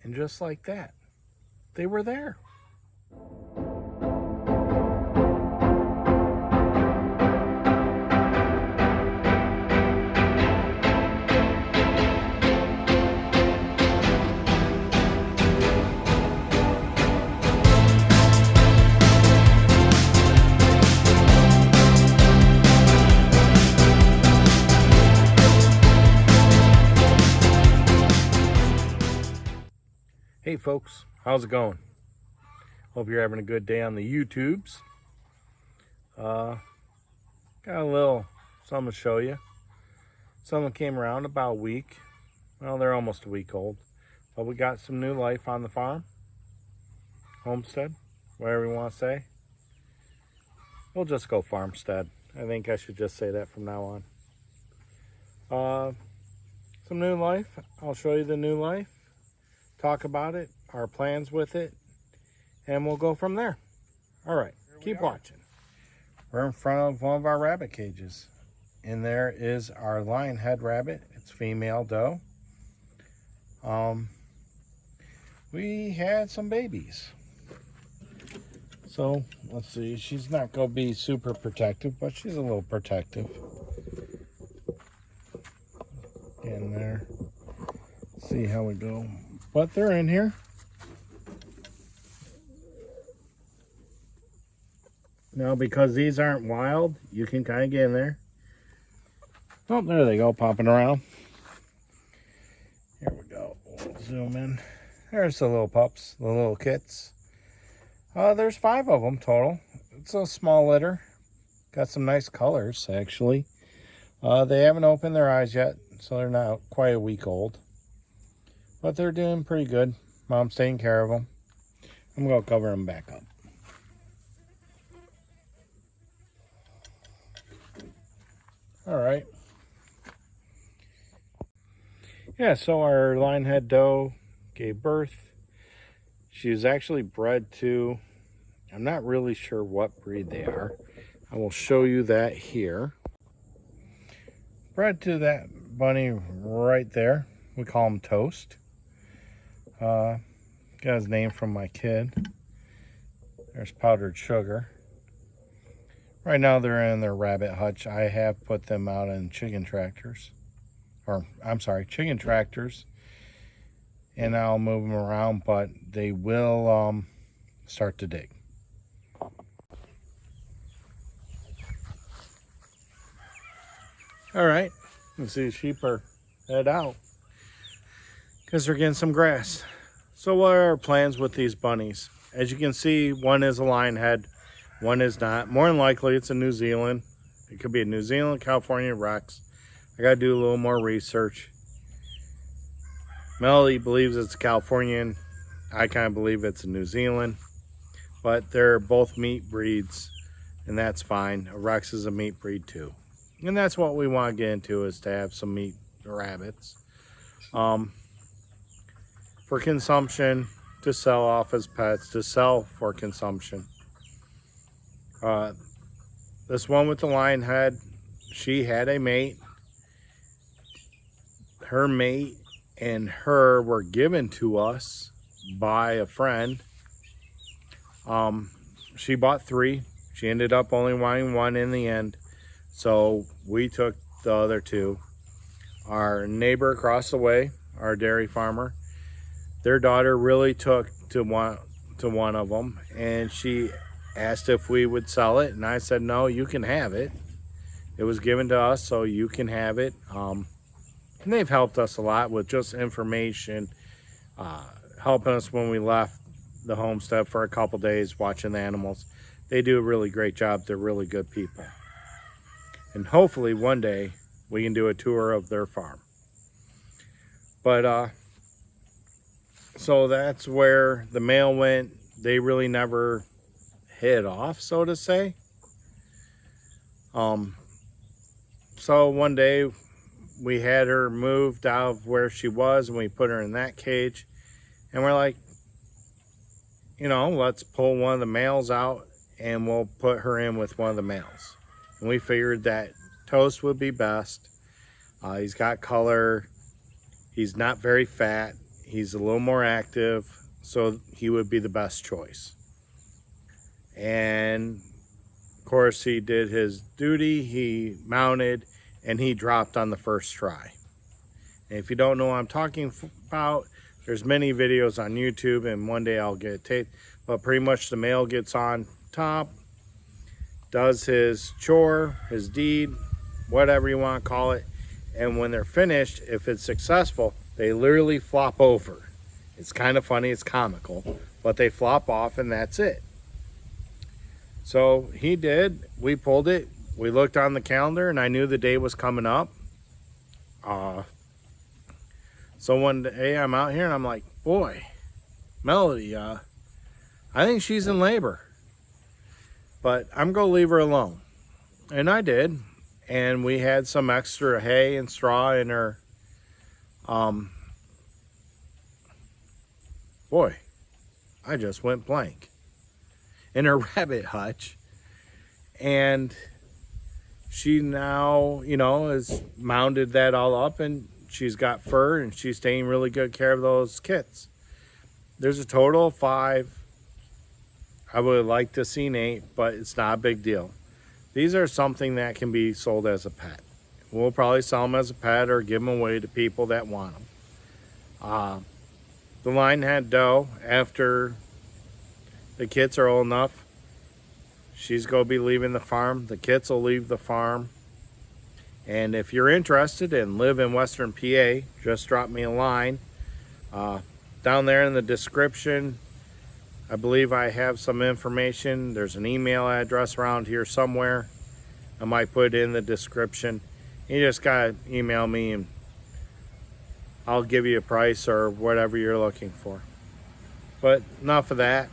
And just like that, they were there. Hey folks, how's it going? Hope you're having a good day on the YouTubes. Got a little something to show you. Something came around about a week. Well, they're almost a week old. But we got some new life on the farm. Homestead, whatever you want to say. We'll just go farmstead. I think I should just say that from now on. Some new life. I'll show you the new life. Talk about it, our plans with it, and we'll go from there. All right, keep watching. We're in front of one of our rabbit cages. In there is our lion head rabbit. It's female doe. We had some babies. So let's see, she's not gonna be super protective, but she's a little protective. In there, see how we go. But they're in here. Now, because these aren't wild, you can kind of get in there. Oh, there they go, popping around. Here we go. We'll zoom in. There's the little pups, the little kits. There's 5 of them total. It's a small litter. Got some nice colors, actually. They haven't opened their eyes yet, so they're not quite a week old. But they're doing pretty good. Mom's taking care of them. I'm going to cover them back up. All right. Yeah, so our lion head doe gave birth. She was actually bred to, I'm not really sure what breed they are. I will show you that here. Bred to that bunny right there. We call him Toast. Got his name from my kid. There's Powdered Sugar. Right now they're in their rabbit hutch. I have put them out in chicken tractors. Chicken tractors. And I'll move them around, but they will start to dig. All right, let's see the sheep are head out because they're getting some grass. So what are our plans with these bunnies? As you can see, one is a lion head, one is not. More than likely, it's a New Zealand. It could be a New Zealand, California Rex. I got to do a little more research. Melody believes it's Californian. I kind of believe it's a New Zealand. But they're both meat breeds, and that's fine. A Rex is a meat breed too. And that's what we want to get into, is to have some meat rabbits. For consumption, to sell off as pets, to sell for consumption. This one with the lion head, she had a mate. Her mate and her were given to us by a friend. She bought 3. She ended up only wanting 1 in the end. So we took the other 2. Our neighbor across the way, our dairy farmer, their daughter really took to one of them, and she asked if we would sell it, and I said, no, you can have it. It was given to us, so you can have it. And they've helped us a lot with just information, helping us when we left the homestead for a couple days watching the animals. They do a really great job. They're really good people. And hopefully one day we can do a tour of their farm. But so that's where the male went. They really never hit off, so to say. So one day we had her moved out of where she was, and we put her in that cage, and we're like, you know, let's pull one of the males out and we'll put her in with one of the males. And we figured that Toast would be best. He's got color. He's not very fat. He's a little more active, so he would be the best choice. And of course, he did his duty. He mounted and he dropped on the first try. And if you don't know what I'm talking about, there's many videos on YouTube, and one day I'll get it taped. But pretty much the male gets on top, does his chore, his deed, whatever you want to call it. And when they're finished, if it's successful, they literally flop over. It's kind of funny, it's comical, but they flop off and that's it. So he did, we pulled it, we looked on the calendar and I knew the day was coming up. So one day I'm out here and I'm like, boy, Melody, I think she's in labor, but I'm gonna leave her alone. And I did. And we had some extra hay and straw in her, boy, I just went blank, in her rabbit hutch. And she now, you know, has mounted that all up, and she's got fur, and she's taking really good care of those kits. There's a total of 5. I would like to see 8, but it's not a big deal. These are something that can be sold as a pet. We'll probably sell them as a pet or give them away to people that want them. The line had doe. After the kits are old enough, she's going to be leaving the farm. The kits will leave the farm. And if you're interested and live in Western PA, just drop me a line. Down there in the description, I believe I have some information. There's an email address around here somewhere. I might put it in the description. You just gotta email me and I'll give you a price or whatever you're looking for. But enough of that.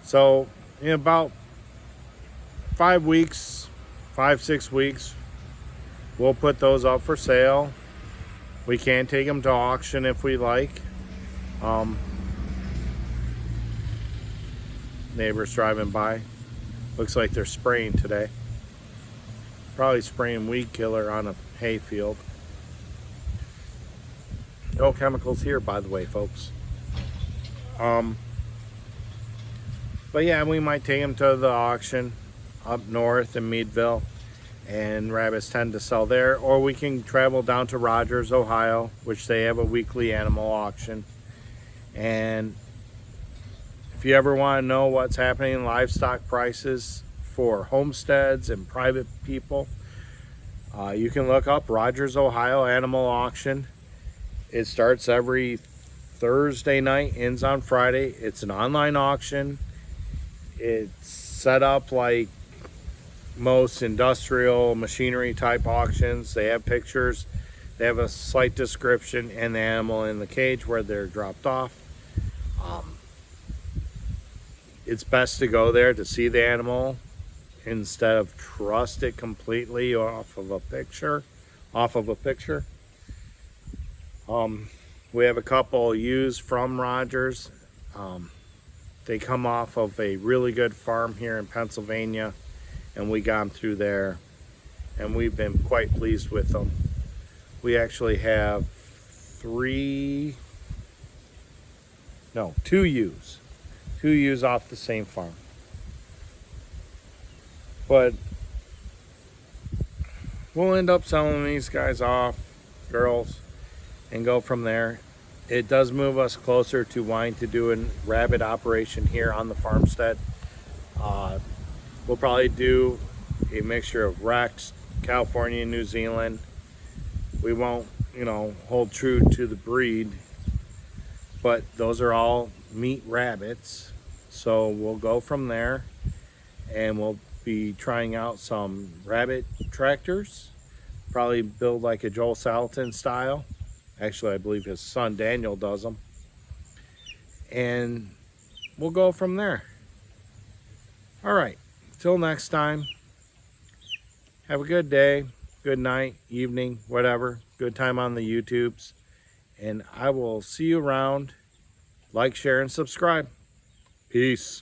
So in about 5 weeks, 5-6 weeks, we'll put those up for sale. We can take them to auction if we like. Neighbors driving by. Looks like they're spraying today. Probably spraying weed killer on a hay field. No chemicals here, by the way, folks. But yeah, we might take them to the auction up north in Meadville, and rabbits tend to sell there. Or we can travel down to Rogers, Ohio, which they have a weekly animal auction. And if you ever want to know what's happening in livestock prices for homesteads and private people, you can look up Rogers, Ohio Animal Auction. It starts every Thursday night, ends on Friday. It's an online auction. It's set up like most industrial machinery type auctions. They have pictures, they have a slight description, and the animal in the cage where they're dropped off. It's best to go there to see the animal instead of trust it completely off of a picture. We have a couple ewes from Rogers. They come off of a really good farm here in Pennsylvania, and we got them through there, and we've been quite pleased with them. We actually have 2 ewes. 2 ewes off the same farm. But we'll end up selling these guys off, girls, and go from there. It does move us closer to wanting to do a rabbit operation here on the farmstead. We'll probably do a mixture of Rex, California, and New Zealand. We won't, hold true to the breed, but those are all meat rabbits. So we'll go from there, and we'll be trying out some rabbit tractors. Probably build like a Joel Salatin style. Actually, I believe his son Daniel does them. And we'll go from there. All right, till next time. Have a good day, good night, evening, whatever. Good time on the YouTubes. And I will see you around. Like, share, and subscribe. Peace.